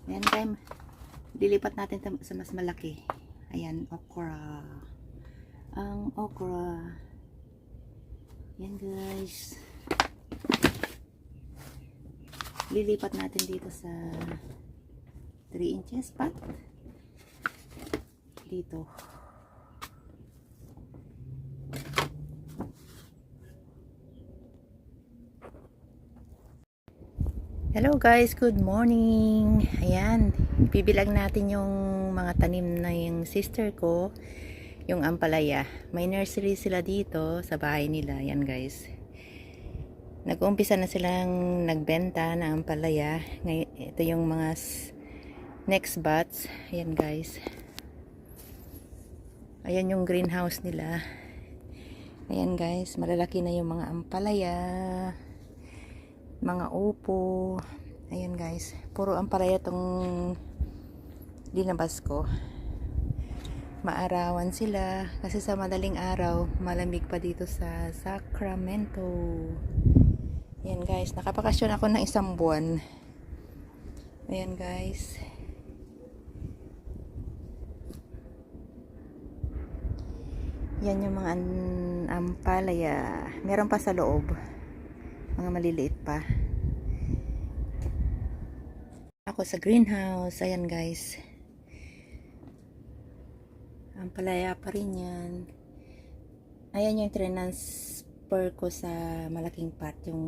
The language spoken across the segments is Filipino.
Ayan guys, lilipat natin sa mas malaki. Ayan, okra. Ang okra. Ayan guys. Lilipat natin dito sa 3 inches pot. Dito. Hello guys, good morning. Ayan, bibilang natin yung mga tanim na yung sister ko, yung ampalaya. May nursery sila dito sa bahay nila. Ayan guys, nag-uumpisa na silang nagbenta ng ampalaya. Ngayon, ito yung mga next batch. Ayan guys, ayan yung greenhouse nila. Ayan guys, malalaki na yung mga ampalaya, mga upo. Ayan guys, puro ampalaya tong dinabas ko. Maarawan sila kasi sa madaling araw malamig pa dito sa Sacramento. Ayan guys, nakapakasyon ako ng 1 buwan. Ayan guys, yan yung mga ampalaya. Meron pa sa loob, mga maliliit pa. Ako sa greenhouse. Ayan guys, ampalaya pa rin yan. Ayan yung transfer ko sa malaking pot, yung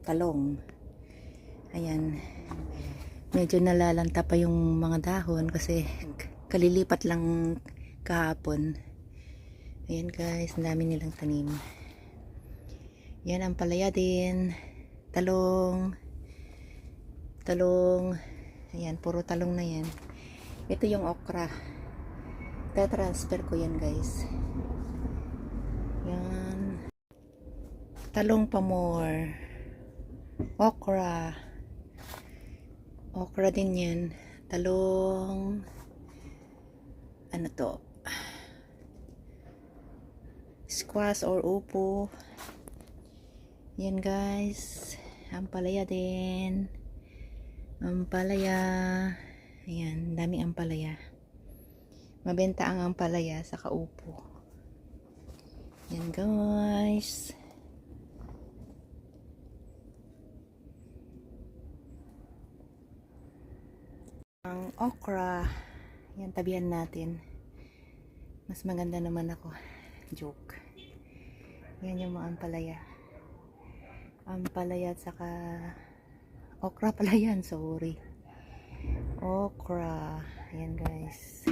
talong. Ayan, medyo nalalanta pa yung mga dahon kasi kalilipat lang kahapon. Ayan guys, ang dami nilang tanim. Yan ampalaya din, talong. Ayan, puro talong na yan. Ito yung okra, transfer ko yan guys. Yan, talong pa more. Okra din yan. Talong, ano to, squash or upo. Yan guys, ampalaya din. Ampalaya. Ayan, daming ampalaya. Mabenta ang ampalaya sa kaupo. Yan guys. Ang okra. Yan, tabihan natin. Mas maganda naman ako. Joke. Yan yung mga ampalaya. Ampalaya at saka okra pala yan, sorry. Okra. Ayan guys.